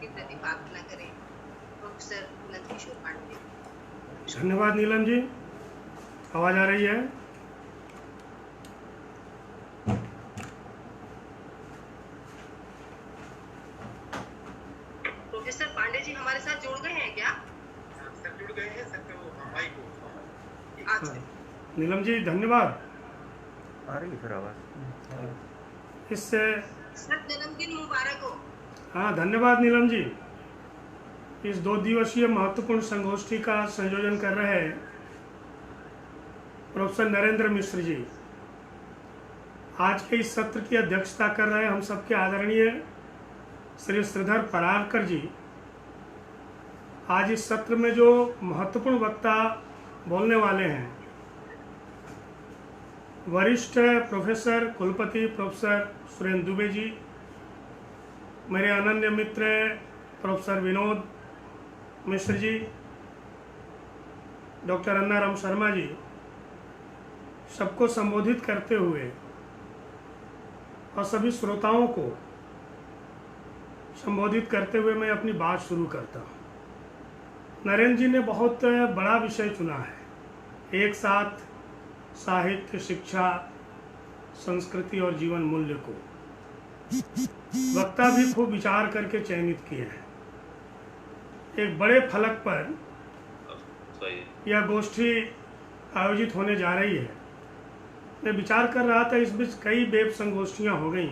के प्रतिपादना करें प्रोफेसर नंदकिशोर पांडे। धन्यवाद नीलम जी। आवाज़ आ रही है? प्रोफेसर पांडे जी हमारे साथ जुड़ गए हैं क्या? सर जुड़ गए हैं सर, वो माइक को अच्छा, नीलम जी धन्यवाद। आ रही है सर आवाज़? इससे सर जन्मदिन मुबारक हो। हाँ धन्यवाद नीलम जी। इस 2 दिवसीय महत्वपूर्ण संगोष्ठी का संयोजन कर रहे हैं प्रोफेसर नरेंद्र मिश्र जी। आज के इस सत्र की अध्यक्षता कर रहे हैं हम सबके आदरणीय श्री श्रीधर परारकर जी। आज इस सत्र में जो महत्वपूर्ण वक्ता बोलने वाले हैं वरिष्ठ प्रोफेसर कुलपति प्रोफेसर सुरेंद्र दुबे जी, मेरे अनन्य मित्र प्रोफेसर विनोद मिश्र जी, डॉक्टर अन्नाराम शर्मा जी, सबको संबोधित करते हुए और सभी श्रोताओं को संबोधित करते हुए मैं अपनी बात शुरू करता हूँ। नरेंद्र जी ने बहुत बड़ा विषय चुना है, एक साथ साहित्य, शिक्षा, संस्कृति और जीवन मूल्य को। वक्ता भी खूब विचार करके चयनित किए हैं। एक बड़े फलक पर यह गोष्ठी आयोजित होने जा रही है। मैं विचार कर रहा था इस बीच कई वेब संगोष्ठियां हो गई,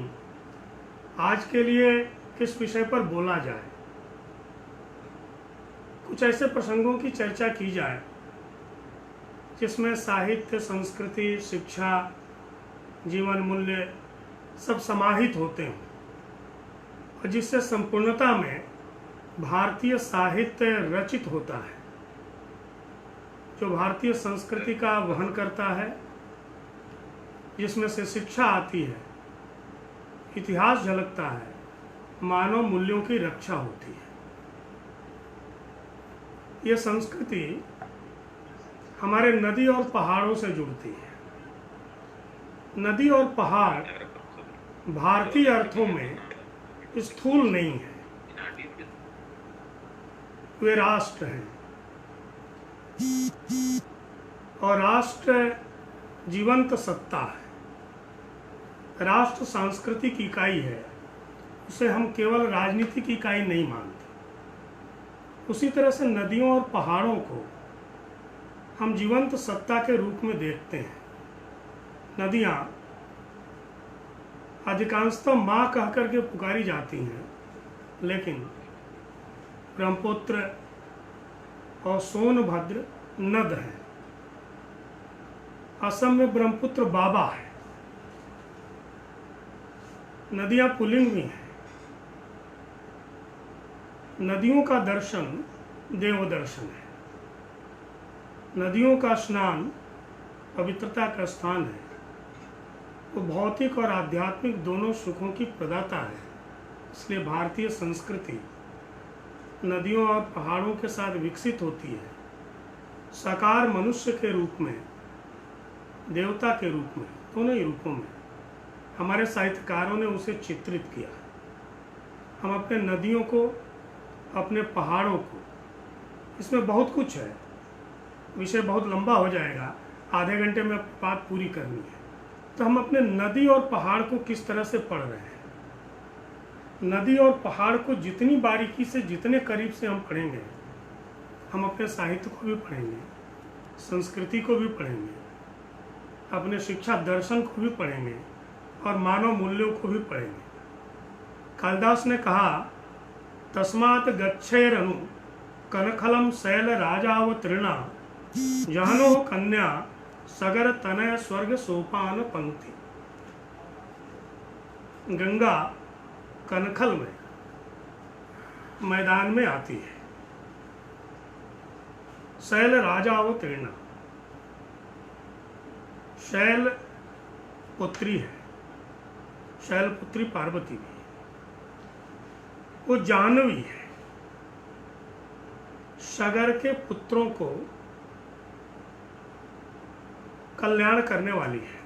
आज के लिए किस विषय पर बोला जाए, कुछ ऐसे प्रसंगों की चर्चा की जाए जिसमें साहित्य, संस्कृति, शिक्षा, जीवन मूल्य सब समाहित होते हैं और जिससे संपूर्णता में भारतीय साहित्य रचित होता है, जो भारतीय संस्कृति का वहन करता है, जिसमें से शिक्षा आती है, इतिहास झलकता है, मानव मूल्यों की रक्षा होती है। ये संस्कृति हमारे नदी और पहाड़ों से जुड़ती है। नदी और पहाड़ भारतीय अर्थों में स्थूल नहीं है, वे राष्ट्र हैं और राष्ट्र जीवंत सत्ता है। राष्ट्र सांस्कृतिक इकाई है, उसे हम केवल राजनीतिक इकाई नहीं मानते। उसी तरह से नदियों और पहाड़ों को हम जीवंत सत्ता के रूप में देखते हैं। नदियाँ अधिकांशतः माँ कह करके पुकारी जाती हैं, लेकिन ब्रह्मपुत्र और सोनभद्र नद हैं। असम में ब्रह्मपुत्र बाबा है। नदियाँ पुल्लिंग भी हैं। नदियों का दर्शन देव दर्शन है। नदियों का स्नान पवित्रता का स्थान है। वो भौतिक और आध्यात्मिक दोनों सुखों की प्रदाता है। इसलिए भारतीय संस्कृति नदियों और पहाड़ों के साथ विकसित होती है। साकार मनुष्य के रूप में, देवता के रूप में, दोनों ही रूपों में हमारे साहित्यकारों ने उसे चित्रित किया। हम अपने नदियों को, अपने पहाड़ों को, इसमें बहुत कुछ है, विषय बहुत लंबा हो जाएगा, आधे घंटे में बात पूरी करनी है। तो हम अपने नदी और पहाड़ को किस तरह से पढ़ रहे हैं। नदी और पहाड़ को जितनी बारीकी से, जितने करीब से हम पढ़ेंगे, हम अपने साहित्य को भी पढ़ेंगे, संस्कृति को भी पढ़ेंगे, अपने शिक्षा दर्शन को भी पढ़ेंगे और मानव मूल्यों को भी पढ़ेंगे। कालिदास ने कहा, तस्मात् गच्छेरनु कनखलम शैल राजावतीर्णा जहनो कन्या सगर तनय स्वर्ग सोपान पंक्ति। गंगा कनखल में, मैदान में आती है। शैल राजावतीर्णा, शैल पुत्री है, शैल पुत्री पार्वती भी, वो जानवी है। सगर के पुत्रों को कल्याण करने वाली है।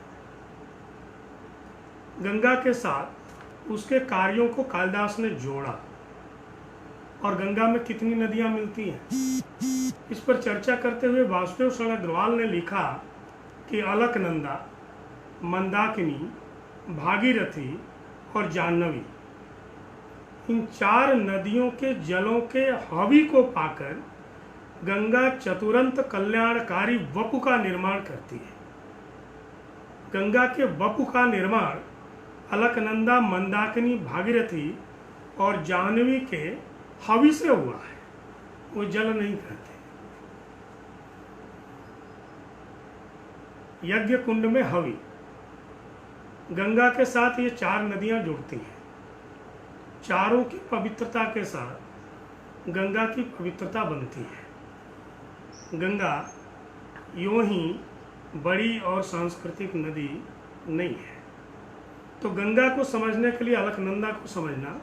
गंगा के साथ उसके कार्यों को कालिदास ने जोड़ा। और गंगा में कितनी नदियां मिलती हैं? इस पर चर्चा करते हुए वासुदेव शरण अग्रवाल ने लिखा कि अलकनंदा, मंदाकिनी, भागीरथी और जाह्नवी, इन 4 नदियों के जलों के हवि को पाकर गंगा चतुरंत कल्याणकारी वपु का निर्माण करती है। गंगा के वपु का निर्माण अलकनंदा, मंदाकिनी, भागीरथी और जाह्नवी के हवि से हुआ है, वो जल नहीं कहते। यज्ञ कुंड में हवि, गंगा के साथ ये 4 नदियां जुड़ती हैं। चारों की पवित्रता के साथ गंगा की पवित्रता बनती है। गंगा यूं ही बड़ी और सांस्कृतिक नदी नहीं है। तो गंगा को समझने के लिए अलकनंदा को समझना,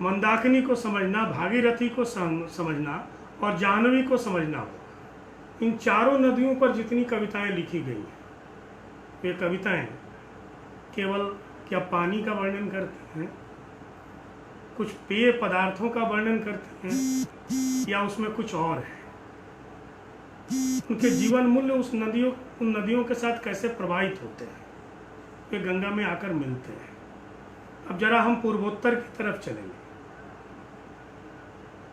मंदाकिनी को समझना, भागीरथी को समझना और जाह्नवी को समझना हो। इन चारों नदियों पर जितनी कविताएं लिखी गई हैं, वे कविताएं केवल क्या पानी का वर्णन करती हैं, कुछ पेय पदार्थों का वर्णन करती हैं, या उसमें कुछ और है? उनके जीवन मूल्य उन नदियों के साथ कैसे प्रवाहित होते हैं, वे गंगा में आकर मिलते हैं। अब जरा हम पूर्वोत्तर की तरफ चलेंगे।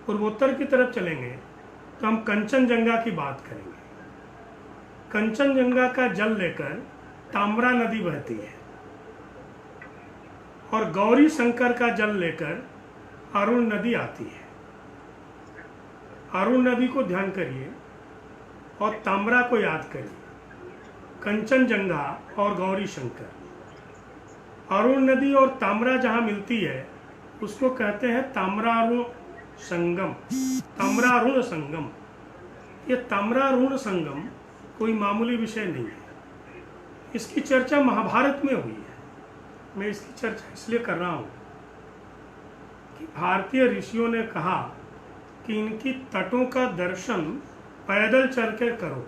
पूर्वोत्तर की तरफ चलेंगे तो हम कंचनजंगा की बात करेंगे। कंचनजंगा का जल लेकर ताम्रा नदी बहती है और गौरी शंकर का जल लेकर अरुण नदी आती है। अरुण नदी को ध्यान करिए और ताम्रा को याद करिए। कंचनजंगा और गौरी शंकर, अरुण नदी और ताम्रा जहाँ मिलती है उसको कहते हैं ताम्रारुण संगम, ताम्रारुण संगम। ये ताम्रारुण संगम कोई मामूली विषय नहीं है। इसकी चर्चा महाभारत में हुई है। मैं इसकी चर्चा इसलिए कर रहा हूँ कि भारतीय ऋषियों ने कहा कि इनकी तटों का दर्शन पैदल चल के करो।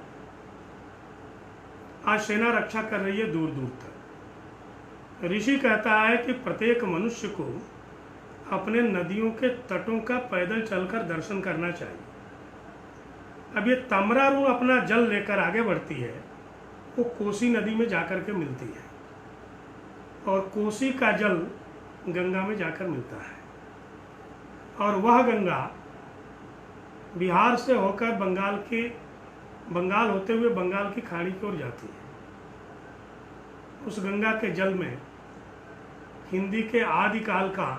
आज सेना रक्षा कर रही है दूर दूर तक। ऋषि कहता है कि प्रत्येक मनुष्य को अपने नदियों के तटों का पैदल चलकर दर्शन करना चाहिए। अब ये ताम्रारुण अपना जल लेकर आगे बढ़ती है, वो कोसी नदी में जाकर के मिलती है और कोसी का जल गंगा में जाकर मिलता है और वह गंगा बिहार से होकर बंगाल होते हुए बंगाल की खाड़ी की ओर जाती है। उस गंगा के जल में हिंदी के आदिकाल का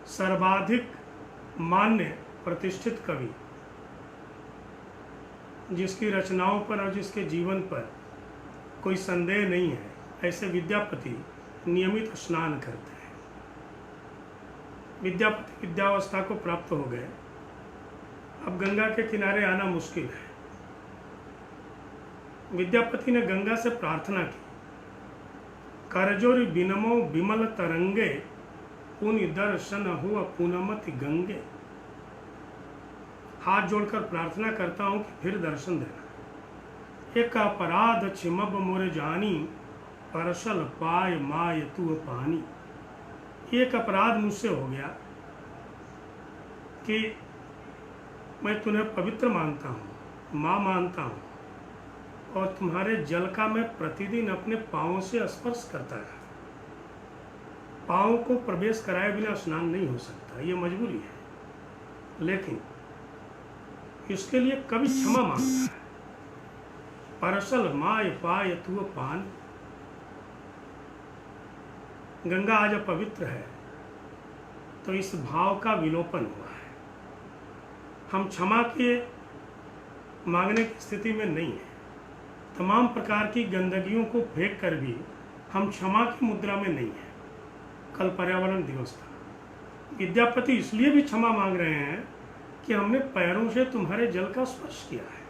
सर्वाधिक मान्य प्रतिष्ठित कवि, जिसकी रचनाओं पर और जिसके जीवन पर कोई संदेह नहीं है, ऐसे विद्यापति नियमित स्नान करते हैं। विद्यापति विद्यावस्था को प्राप्त हो गए, अब गंगा के किनारे आना मुश्किल है। विद्यापति ने गंगा से प्रार्थना की, करजोरी बिनमो बिमल तरंगे, पुनि दर्शन हुआ पुनमति गंगे। हाथ जोड़कर प्रार्थना करता हूं कि फिर दर्शन देना। एक अपराध छिमब मोरे जानी, परसल पाय माय तू पानी। एक अपराध मुझसे हो गया कि मैं तुम्हें पवित्र मानता हूँ, माँ मानता हूँ, और तुम्हारे जल का मैं प्रतिदिन अपने पाँवों से स्पर्श करता रहा। पाँव को प्रवेश कराए बिना स्नान नहीं हो सकता, ये मजबूरी है। लेकिन इसके लिए कभी क्षमा मांगता है। परसल माय पाय तू पान। गंगा आज पवित्र है तो इस भाव का विलोपन हुआ है। हम क्षमा के मांगने की स्थिति में नहीं है। तमाम प्रकार की गंदगियों को फेंक कर भी हम क्षमा की मुद्रा में नहीं है। कल पर्यावरण दिवस था। विद्यापति इसलिए भी क्षमा मांग रहे हैं कि हमने पैरों से तुम्हारे जल का स्पर्श किया है।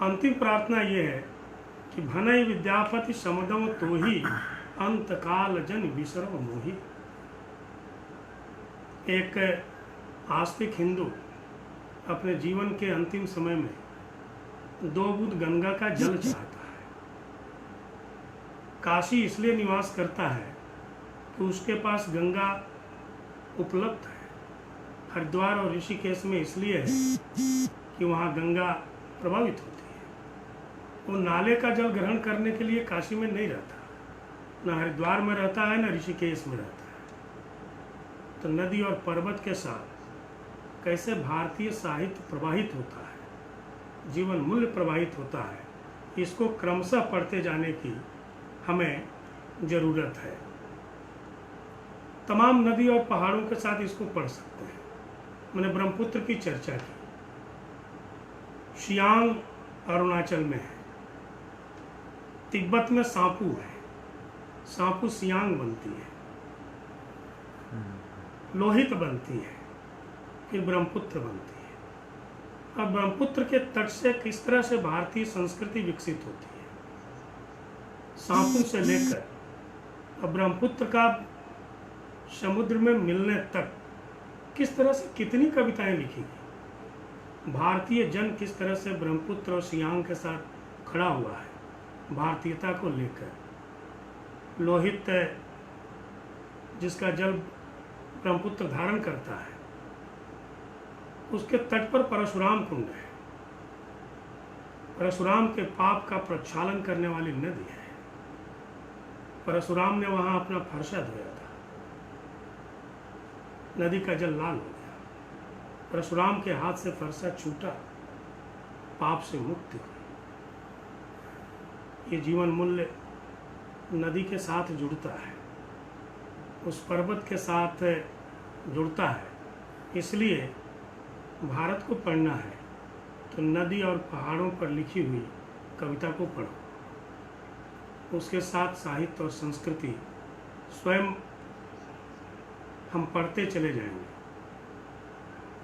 अंतिम प्रार्थना यह है कि भनई विद्यापति समुदम तो ही अंत काल जन विसरो मोही। एक आस्तिक हिंदू अपने जीवन के अंतिम समय में 2 बूंद गंगा का जल चाहता है। काशी इसलिए निवास करता है तो उसके पास गंगा उपलब्ध है। हरिद्वार और ऋषिकेश में इसलिए है कि वहाँ गंगा प्रभावित होती है। वो नाले का जल ग्रहण करने के लिए काशी में नहीं रहता, न हरिद्वार में रहता है न ऋषिकेश में रहता है। तो नदी और पर्वत के साथ कैसे भारतीय साहित्य प्रवाहित होता है, जीवन मूल्य प्रवाहित होता है, इसको क्रमशः पढ़ते जाने की हमें ज़रूरत है। तमाम नदी और पहाड़ों के साथ इसको पढ़ सकते हैं। मैंने ब्रह्मपुत्र की चर्चा की। शियांग अरुणाचल में है, तिब्बत में सापू है, सापू सियांग बनती है, लोहित बनती है, फिर ब्रह्मपुत्र बनती है। अब ब्रह्मपुत्र के तट से किस तरह से भारतीय संस्कृति विकसित होती है, सापू से लेकर अब ब्रह्मपुत्र का समुद्र में मिलने तक किस तरह से कितनी कविताएं लिखी गई। भारतीय जन किस तरह से ब्रह्मपुत्र और सियांग के साथ खड़ा हुआ है भारतीयता को लेकर। लोहित जिसका जल ब्रह्मपुत्र धारण करता है, उसके तट पर परशुराम कुंड है, परशुराम के पाप का प्रक्षालन करने वाली नदी है। परशुराम ने वहां अपना फरसा धोया था, नदी का जल लाल हो गया। परशुराम के हाथ से फरसा छूटा, पाप से मुक्ति हुई। ये जीवन मूल्य नदी के साथ जुड़ता है, उस पर्वत के साथ जुड़ता है। इसलिए भारत को पढ़ना है तो नदी और पहाड़ों पर लिखी हुई कविता को पढ़ो, उसके साथ साहित्य और संस्कृति स्वयं हम पढ़ते चले जाएंगे।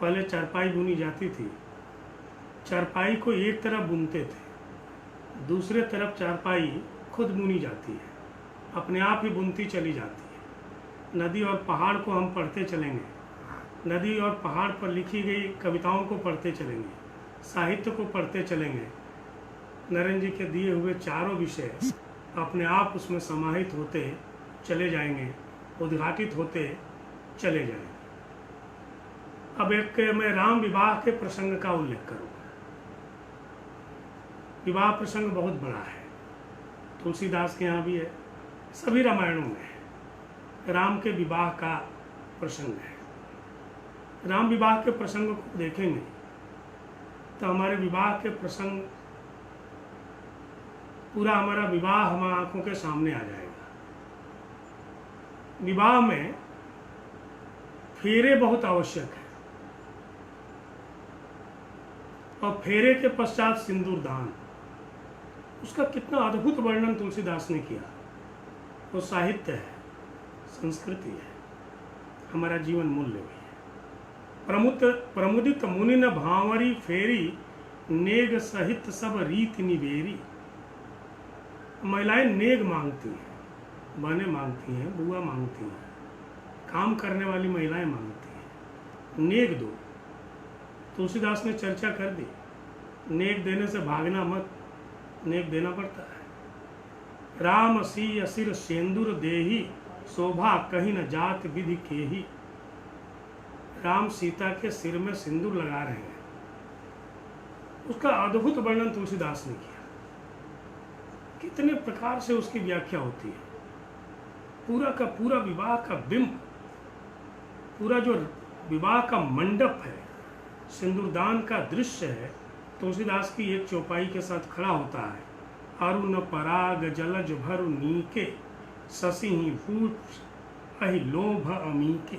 पहले चारपाई बुनी जाती थी, चारपाई को एक तरफ बुनते थे, दूसरे तरफ चारपाई खुद बुनी जाती है, अपने आप ही बुनती चली जाती है। नदी और पहाड़ को हम पढ़ते चलेंगे, नदी और पहाड़ पर लिखी गई कविताओं को पढ़ते चलेंगे, साहित्य को पढ़ते चलेंगे। नरेंद्र जी के दिए हुए चारों विषय अपने आप उसमें समाहित होते चले जाएंगे, उद्घाटित होते चले जाएंगे। अब एक मैं राम विवाह के प्रसंग का उल्लेख करूँगा। विवाह प्रसंग बहुत बड़ा है, तुलसीदास के यहाँ भी है, सभी रामायणों में है। राम के विवाह का प्रसंग है। राम विवाह के प्रसंग को देखेंगे तो हमारे विवाह के प्रसंग, पूरा हमारा विवाह हमारी आंखों के सामने आ जाएगा। विवाह में फेरे बहुत आवश्यक है, और फेरे के पश्चात सिंदूर दान, उसका कितना अद्भुत वर्णन तुलसीदास ने किया। वो साहित्य है, संस्कृति है, हमारा जीवन मूल्य भी है। प्रमुदित मुनि न भांवरी फेरी, नेग सहित सब रीति निवेरी। महिलाएं नेग मांगती हैं, बहनें मांगती हैं, बुआ मांगती हैं, काम करने वाली महिलाएं मांगती हैं, नेग दो। तुलसीदास ने चर्चा कर दी, नेग देने से भागना मत, नेग देना पड़ता है। राम सी असिर सेंदूर देही, शोभा कहीं न जात विधि केही। राम सीता के सिर में सिंदूर लगा रहे हैं, उसका अद्भुत वर्णन तुलसीदास ने किया। कितने प्रकार से उसकी व्याख्या होती है। पूरा का पूरा विवाह का बिंब, पूरा जो विवाह का मंडप है, सिंदूरदान का दृश्य है, तुलसीदास की एक चौपाई के साथ खड़ा होता है। अरुण पराग जलज भरु नीके, शशि भूष अहि लोभ अमीके।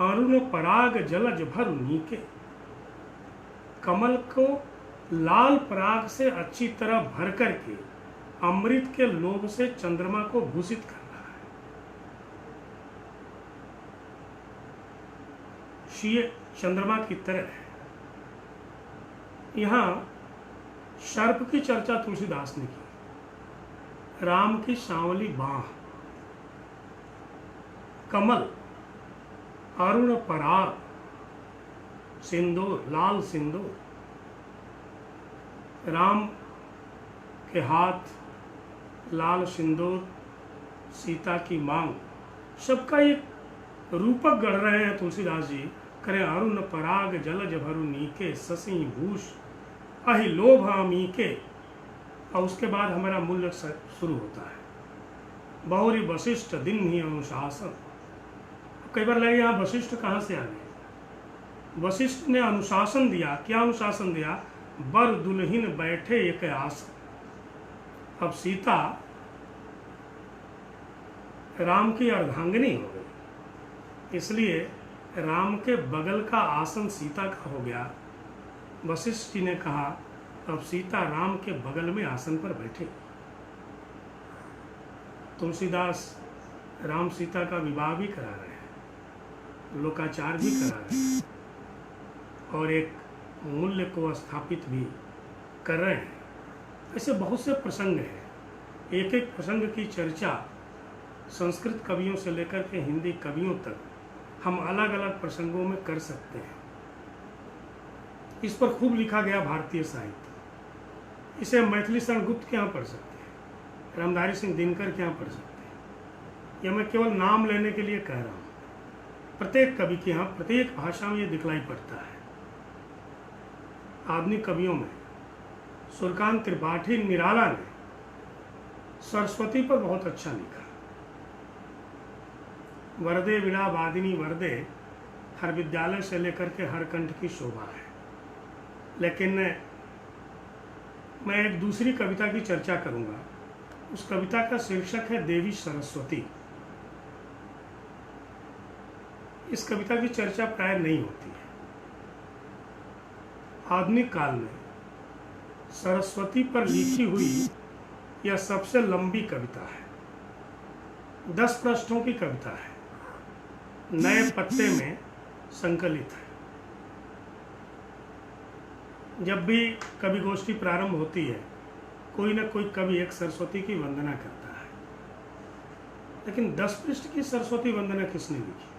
अरुण पराग जलज भरु नीके, कमल को लाल पराग से अच्छी तरह भर करके अमृत के लोभ से चंद्रमा को भूषित करना है। शीय चंद्रमा की तरह है। यहाँ सर्प की चर्चा तुलसीदास ने की। राम की सांवली बाह, कमल, अरुण पराग, सिंदूर, लाल सिंदूर, राम के हाथ लाल सिंदूर, सीता की मांग, सबका एक रूपक गढ़ रहे हैं तुलसीदास जी। करें अरुण पराग जलज भरु नीके, शशि भूष अहि लोभ अमीके। और उसके बाद हमारा मूल्य शुरू होता है। बहुरी वशिष्ठ दिन ही अनुशासन। कई बार लगे यहाँ वशिष्ठ कहाँ से आ गए। वशिष्ठ ने अनुशासन दिया। क्या अनुशासन दिया? बर दुल्हिन बैठे एक आसन। अब सीता राम की अर्धांगिनी हो गई, इसलिए राम के बगल का आसन सीता का हो गया। वशिष्ठ जी ने कहा अब सीता राम के बगल में आसन पर बैठे। तुलसीदास राम सीता का विवाह भी करा रहे हैं, लोकाचार भी करा रहे हैं और एक मूल्य को स्थापित भी कर रहे हैं। ऐसे बहुत से प्रसंग हैं। एक एक प्रसंग की चर्चा संस्कृत कवियों से लेकर के हिंदी कवियों तक हम अलग अलग प्रसंगों में कर सकते हैं। इस पर खूब लिखा गया भारतीय साहित्य। इसे मैथिली शरण गुप्त के यहाँ पढ़ सकते हैं, रामधारी सिंह दिनकर के यहाँ पढ़ सकते हैं। यह मैं केवल नाम लेने के लिए कह रहा हूँ। प्रत्येक कवि के यहाँ प्रत्येक भाषा में ये दिखलाई पड़ता है। आधुनिक कवियों में सुरकांत त्रिपाठी निराला ने सरस्वती पर बहुत अच्छा लिखा। वरदे विड़ा वादिनी वरदे हर विद्यालय से लेकर के हर कंठ की शोभा है। लेकिन मैं एक दूसरी कविता की चर्चा करूंगा। उस कविता का शीर्षक है देवी सरस्वती। इस कविता की चर्चा प्राय नहीं होती है। आधुनिक काल में सरस्वती पर लिखी हुई यह सबसे लंबी कविता है। 10 पृष्ठों की कविता है, नए पत्ते में संकलित है। जब भी कवि गोष्ठी प्रारंभ होती है, कोई ना कोई कवि एक सरस्वती की वंदना करता है। लेकिन 10 पृष्ठ की सरस्वती वंदना किसने लिखी?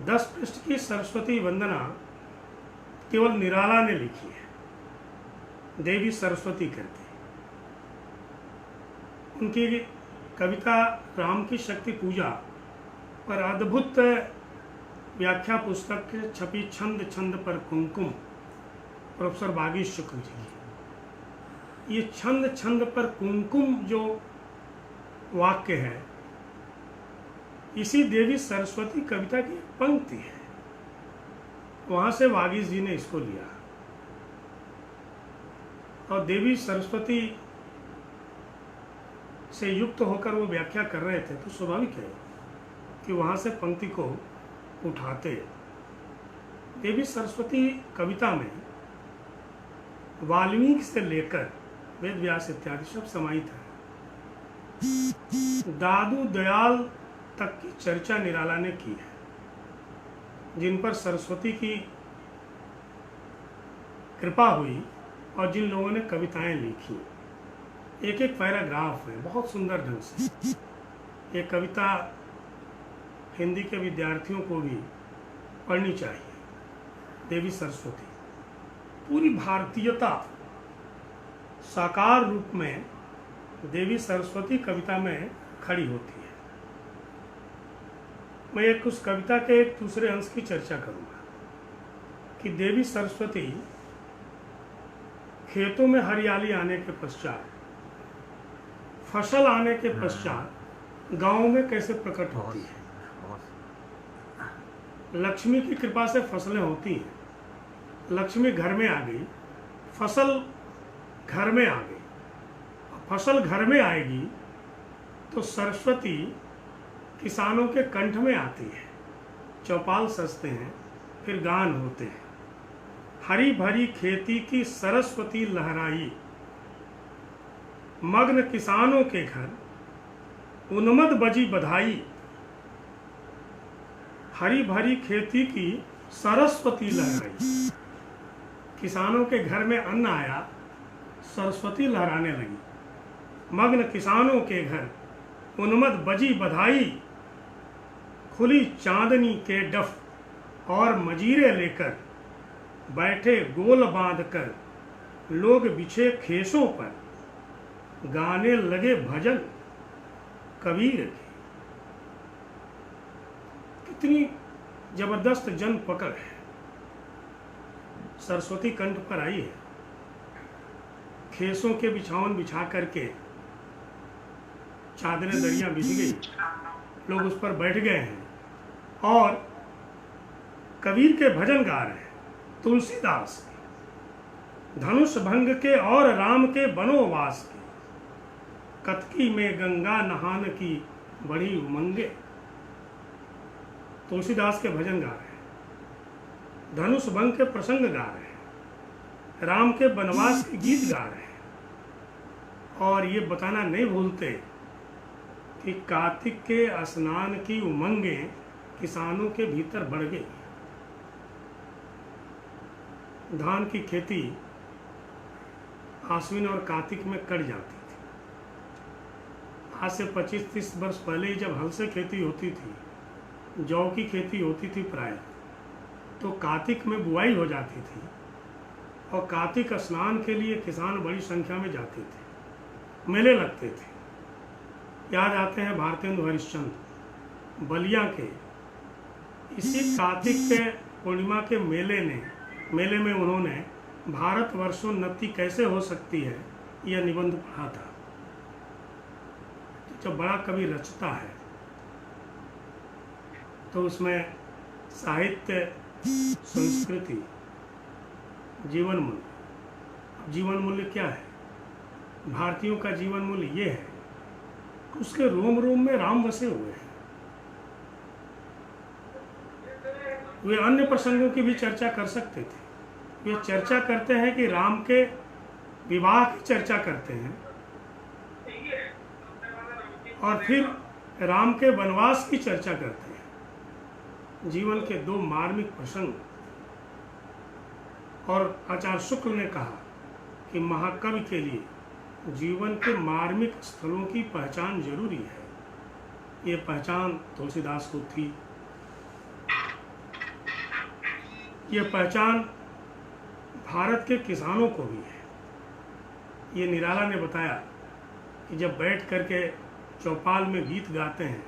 10 पृष्ठ की सरस्वती वंदना केवल निराला ने लिखी है, देवी सरस्वती करके। उनकी कविता राम की शक्ति पूजा पर अद्भुत व्याख्या पुस्तक छपी छंद छंद पर कुमकुम, प्रोफेसर बागी शुक्ल जी की। ये छंद छंद पर कुमकुम जो वाक्य है, इसी देवी सरस्वती कविता की पंक्ति है। वहां से वागीश जी ने इसको लिया और देवी सरस्वती से युक्त होकर वो व्याख्या कर रहे थे, तो स्वाभाविक है कि वहां से पंक्ति को उठाते। देवी सरस्वती कविता में वाल्मीकि से लेकर वेद व्यास इत्यादि सब समाहित है। दादू दयाल तक की चर्चा निराला ने की है, जिन पर सरस्वती की कृपा हुई और जिन लोगों ने कविताएं लिखी। एक एक पैराग्राफ है बहुत सुंदर ढंग से। ये कविता हिंदी के विद्यार्थियों को भी पढ़नी चाहिए। देवी सरस्वती पूरी भारतीयता साकार रूप में देवी सरस्वती कविता में खड़ी होती है। मैं एक उस कविता के एक दूसरे अंश की चर्चा करूंगा कि देवी सरस्वती खेतों में हरियाली आने के पश्चात, फसल आने के पश्चात गांव में कैसे प्रकट होती है। लक्ष्मी की कृपा से फसलें होती हैं। लक्ष्मी घर में आ गई, फसल घर में आ गई। फसल घर में आएगी तो सरस्वती किसानों के कंठ में आती है। चौपाल सजते हैं, फिर गान होते हैं। हरी भरी खेती की सरस्वती लहराई, मग्न किसानों के घर उन्मद बजी बधाई। हरी भरी खेती की सरस्वती लहराई, किसानों के घर में अन्न आया, सरस्वती लहराने लगी। मग्न किसानों के घर उन्मद बजी बधाई, खुली चांदनी के डफ और मजीरे लेकर बैठे गोल बांधकर लोग बिछे खेसों पर गाने लगे भजन कबीर के। कितनी जबरदस्त जन पकड़ है। सरस्वती कंठ पर आई है, खेसों के बिछावन बिछा करके चादरें दरिया बिछ गई, लोग उस पर बैठ गए हैं और कबीर के भजन गा रहे हैं। तुलसीदास धनुष भंग के और राम के बनोवास के, कतकी में गंगा नहान की बड़ी उमंगे। तुलसीदास के भजन गा रहे हैं, धनुष भंग के प्रसंग गा रहे हैं, राम के वनवास के गीत गा रहे हैं और ये बताना नहीं भूलते कि कार्तिक के स्नान की उमंगें किसानों के भीतर बढ़ गई। धान की खेती आश्विन और कार्तिक में कट जाती थी। आज से 25-30 वर्ष पहले ही जब हल से खेती होती थी, जौ की खेती होती थी प्राय, तो कार्तिक में बुआई हो जाती थी और कार्तिक स्नान के लिए किसान बड़ी संख्या में जाते थे, मेले लगते थे। याद आते हैं भारतेंदु हरिश्चंद्र बलिया के, इसी कार्तिक के पूर्णिमा के मेले में उन्होंने भारत वर्षोन्नति कैसे हो सकती है यह निबंध पढ़ा था। तो जब बड़ा कवि रचता है तो उसमें साहित्य, संस्कृति, जीवन मूल्य। जीवन मूल्य क्या है? भारतीयों का जीवन मूल्य ये है कि उसके रोम रोम में राम बसे हुए हैं। वे अन्य प्रसंगों की भी चर्चा कर सकते थे। वे चर्चा करते हैं कि राम के विवाह की चर्चा करते हैं और फिर राम के वनवास की चर्चा करते हैं। जीवन के दो मार्मिक प्रसंग। और आचार्य शुक्ल ने कहा कि महाकवि के लिए जीवन के मार्मिक स्थलों की पहचान जरूरी है। ये पहचान तुलसीदास को थी। ये पहचान भारत के किसानों को भी है। ये निराला ने बताया कि जब बैठ करके चौपाल में गीत गाते हैं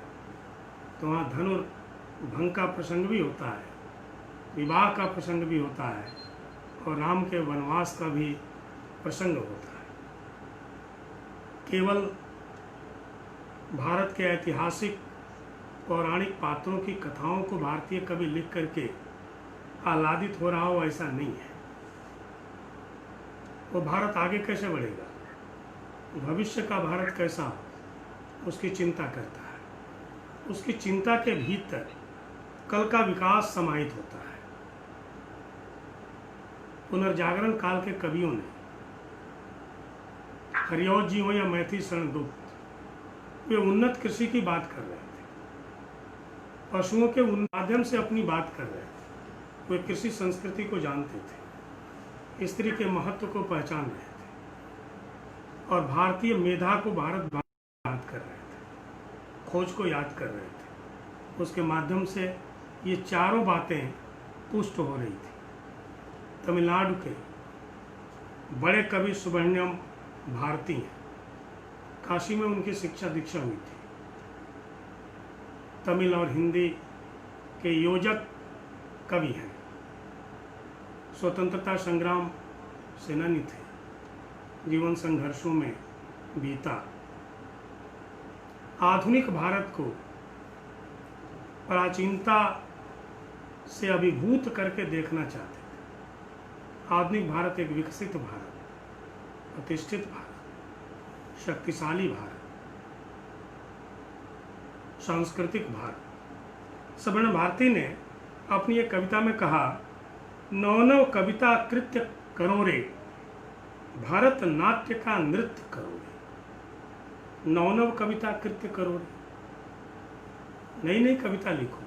तो वहाँ धनुर्भंग का प्रसंग भी होता है, विवाह का प्रसंग भी होता है और राम के वनवास का भी प्रसंग होता है। केवल भारत के ऐतिहासिक पौराणिक पात्रों की कथाओं को भारतीय कवि लिख करके आह्लादित हो रहा हो, ऐसा नहीं है। वो भारत आगे कैसे बढ़ेगा, भविष्य का भारत कैसा हो, उसकी चिंता करता है। उसकी चिंता के भीतर कल का विकास समाहित होता है। पुनर्जागरण काल के कवियों ने, हरिऔध जी हो या मैथिली शरण गुप्त, वे उन्नत कृषि की बात कर रहे थे, पशुओं के माध्यम से अपनी बात कर रहे थे। वे कृषि संस्कृति को जानते थे, स्त्री के महत्व को पहचान रहे थे और भारतीय मेधा को भारत याद कर रहे थे, खोज को याद कर रहे थे। उसके माध्यम से ये चारों बातें पुष्ट हो रही थी। तमिलनाडु के बड़े कवि सुब्रमण्यम भारती हैं। काशी में उनकी शिक्षा दीक्षा हुई थी। तमिल और हिंदी के योजक कवि हैं। स्वतंत्रता संग्राम सेनानी थे, जीवन संघर्षों में बीता। आधुनिक भारत को प्राचीनता से अभिभूत करके देखना चाहते थे। आधुनिक भारत एक विकसित भारत, प्रतिष्ठित भारत, शक्तिशाली भारत, सांस्कृतिक भारत। सुब्रमण्यम भारती ने अपनी एक कविता में कहा, नव कविता कृत्य करो रे, भारत नाट्य का नृत्य करो रे। नव कविता कृत्य करो रे, नई नई कविता लिखो।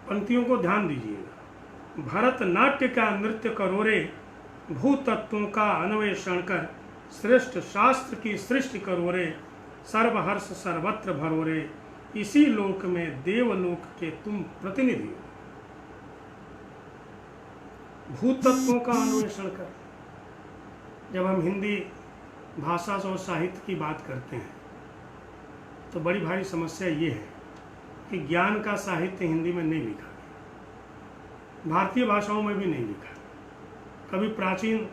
पंक्तियों को ध्यान दीजिएगा। भारत नाट्य का नृत्य करो रे, भूतत्वों का अन्वेषण कर, श्रेष्ठ शास्त्र की सृष्टि करो रे, सर्वहर्ष सर्वत्र भरो रे, इसी लोक में देवलोक के तुम प्रतिनिधि हो। भूतत्वों का अन्वेषण कर। जब हम हिंदी भाषा और साहित्य की बात करते हैं तो बड़ी भारी समस्या ये है कि ज्ञान का साहित्य हिंदी में नहीं लिखा गया, भारतीय भाषाओं में भी नहीं लिखा, कभी प्राचीन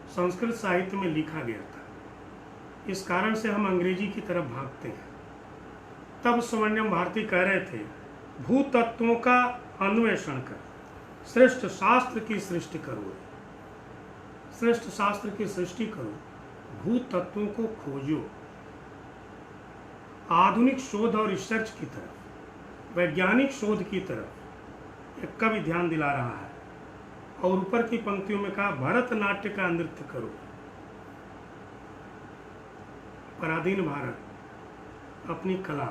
संस्कृत साहित्य में लिखा गया था। इस कारण से हम अंग्रेजी की तरफ भागते हैं। तब सुब्रमण्यम भारती कह रहे थे, भूतत्वों का अन्वेषण कर श्रेष्ठ शास्त्र की सृष्टि करो, श्रेष्ठ शास्त्र की सृष्टि करो, भूतत्वों को खोजो। आधुनिक शोध और रिसर्च की तरफ, वैज्ञानिक शोध की तरफ एक कवि ध्यान दिला रहा है। और ऊपर की पंक्तियों में कहा, भरतनाट्य का नृत्य करो। पराधीन भारत अपनी कला,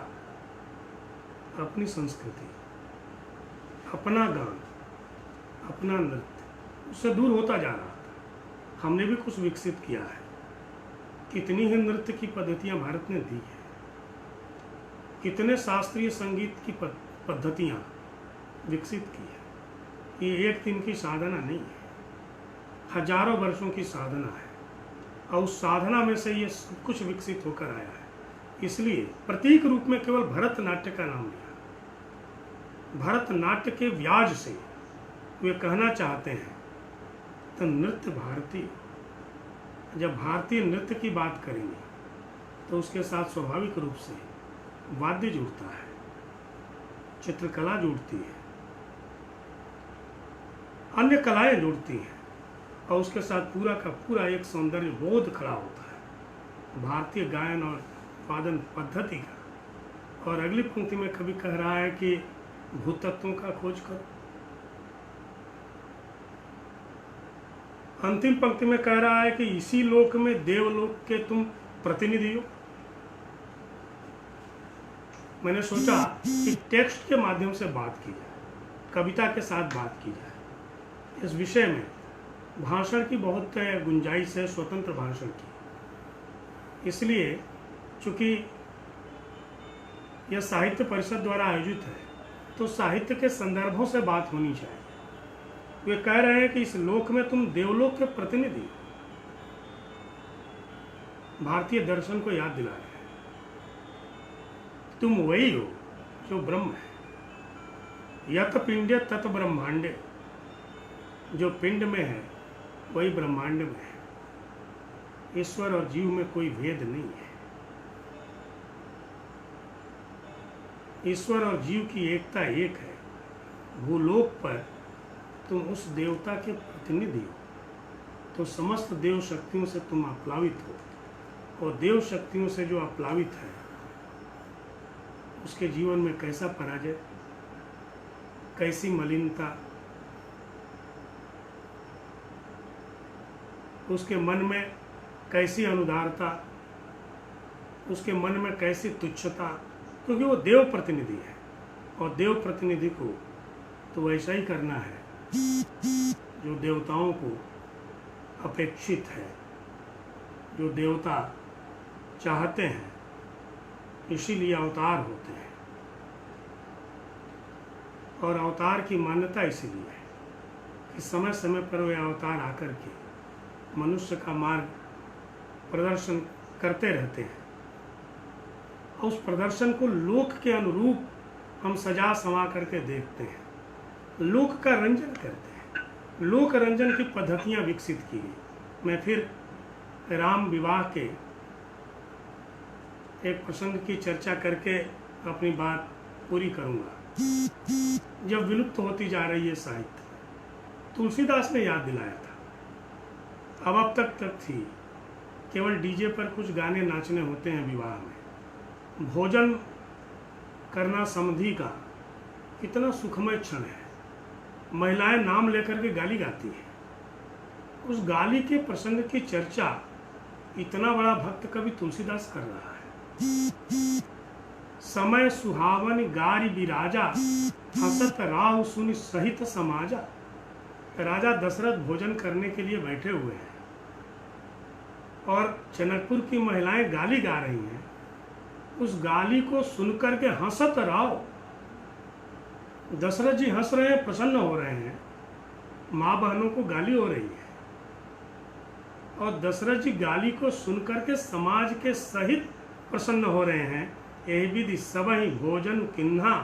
अपनी संस्कृति, अपना गान, अपना नृत्य उससे दूर होता जा रहा था। हमने भी कुछ विकसित किया है। कितनी ही नृत्य की पद्धतियां भारत ने दी है, कितने शास्त्रीय संगीत की पद्धतियां विकसित की है। ये एक दिन की साधना नहीं है, हजारों वर्षों की साधना है। और उस साधना में से ये सब कुछ विकसित होकर आया है। इसलिए प्रतीक रूप में केवल भरतनाट्य का नाम लिया। भरतनाट्य के व्याज से वे कहना चाहते हैं तो नृत्य भारतीय। जब भारतीय नृत्य की बात करेंगे तो उसके साथ स्वाभाविक रूप से वाद्य जुड़ता है, चित्रकला जुड़ती है, अन्य कलाएं जुड़ती हैं, और उसके साथ पूरा का पूरा एक सौंदर्य बोध खड़ा होता है भारतीय गायन और वादन पद्धति का। और अगली पंक्ति में कवि कह रहा है कि भूतत्वों का खोज करो। अंतिम पंक्ति में कह रहा है कि इसी लोक में देवलोक के तुम प्रतिनिधि हो। मैंने सोचा कि टेक्स्ट के माध्यम से बात की जाए, कविता के साथ बात की जाए। इस विषय में भाषण की बहुत गुंजाइश है, स्वतंत्र भाषण की। इसलिए चूंकि यह साहित्य परिषद द्वारा आयोजित है तो साहित्य के संदर्भों से बात होनी चाहिए। वे कह रहे हैं कि इस लोक में तुम देवलोक के प्रतिनिधि हो। भारतीय दर्शन को याद दिला रहे हैं, तुम वही हो जो ब्रह्म है। यत पिंडे तत ब्रह्मांडे, जो पिंड में है वही ब्रह्मांड में है। ईश्वर और जीव में कोई भेद नहीं है। ईश्वर और जीव की एकता एक है। भूलोक पर तुम उस देवता के प्रतिनिधि हो, तो समस्त देव शक्तियों से तुम आप्लावित हो। और देव शक्तियों से जो आप्लावित है उसके जीवन में कैसा पराजय, कैसी मलिनता, उसके मन में कैसी अनुदारता, उसके मन में कैसी तुच्छता, क्योंकि वो देव प्रतिनिधि है। और देव प्रतिनिधि को तो वैसा ही करना है जो देवताओं को अपेक्षित है, जो देवता चाहते हैं। इसीलिए अवतार होते हैं। और अवतार की मान्यता इसीलिए है कि समय समय पर वे अवतार आकर के मनुष्य का मार्ग प्रदर्शन करते रहते हैं। और उस प्रदर्शन को लोक के अनुरूप हम सजा संवा करके देखते हैं, लोक का रंजन करते हैं। लोक रंजन की पद्धतियां विकसित की गई। मैं फिर राम विवाह के एक प्रसंग की चर्चा करके अपनी बात पूरी करूंगा। जब विलुप्त होती जा रही है साहित्य, तुलसीदास ने याद दिलाया था। अब तक थी केवल डीजे पर कुछ गाने नाचने होते हैं विवाह में। भोजन करना समधि का कितना सुखमय क्षण है। महिलाएं नाम लेकर के गाली गाती हैं। उस गाली के प्रसंग की चर्चा इतना बड़ा भक्त कवि तुलसीदास कर रहा है। समय सुहावन गारी बिराजा, हसत राहु सुनि सहित समाजा। राजा दशरथ भोजन करने के लिए बैठे हुए हैं और जनकपुर की महिलाएं गाली गा रही हैं। उस गाली को सुनकर के हंसत राव, दशरथ जी हंस रहे हैं, प्रसन्न हो रहे हैं। माँ बहनों को गाली हो रही है और दशरथ जी गाली को सुनकर के समाज के सहित प्रसन्न हो रहे हैं। यही विधि सबहि भोजन किन्हा,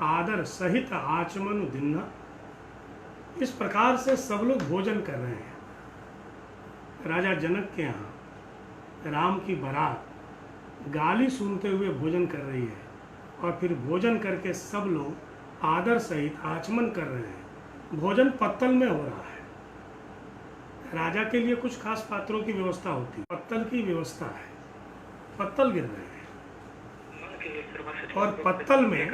आदर सहित आचमन दिन्ना। इस प्रकार से सब लोग भोजन कर रहे हैं। राजा जनक के यहाँ राम की बारात गाली सुनते हुए भोजन कर रही है और फिर भोजन करके सब लोग आदर सहित आचमन कर रहे हैं। भोजन पत्तल में हो रहा है। राजा के लिए कुछ खास पात्रों की व्यवस्था होती है, पत्तल की व्यवस्था है। पत्तल गिर रहे हैं और पत्तल में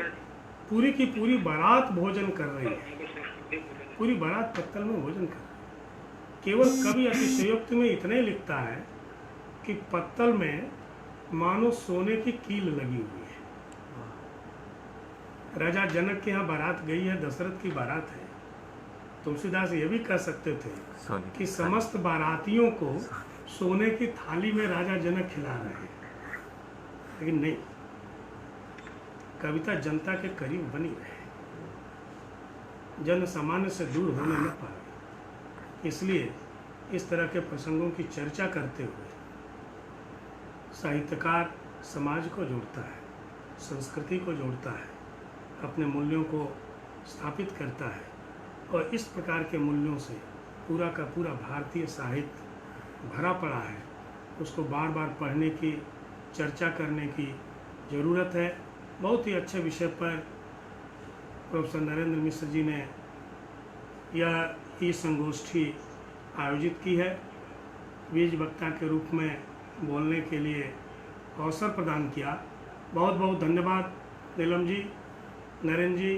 पूरी की पूरी बारात भोजन कर रही है। पूरी बारात पत्तल में भोजन कर रही है। केवल कवि अतिशयोक्ति में इतना ही लिखता है कि पत्तल में मानो सोने की कील लगी हुई है। राजा जनक के यहाँ बारात गई है, दशरथ की बारात है। तुलसीदास ये भी कह सकते थे कि समस्त बारातियों को सोने की थाली में राजा जनक खिला रहे हैं, लेकिन नहीं, कविता जनता के करीब बनी रहे, जन सामान्य से दूर होने न पाए। इसलिए इस तरह के प्रसंगों की चर्चा करते हुए साहित्यकार समाज को जोड़ता है, संस्कृति को जोड़ता है, अपने मूल्यों को स्थापित करता है और इस प्रकार के मूल्यों से पूरा का पूरा भारतीय साहित्य भरा पड़ा है। उसको बार बार पढ़ने की, चर्चा करने की ज़रूरत है। बहुत ही अच्छे विषय पर प्रोफेसर नरेंद्र मिश्र जी ने यह ई संगोष्ठी आयोजित की है। बीज वक्ता के रूप में बोलने के लिए अवसर प्रदान किया। बहुत बहुत धन्यवाद नीलम जी, नरेंद्र जी,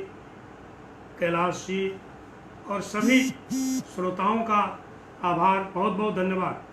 कैलाश जी और सभी श्रोताओं का आभार। बहुत बहुत धन्यवाद।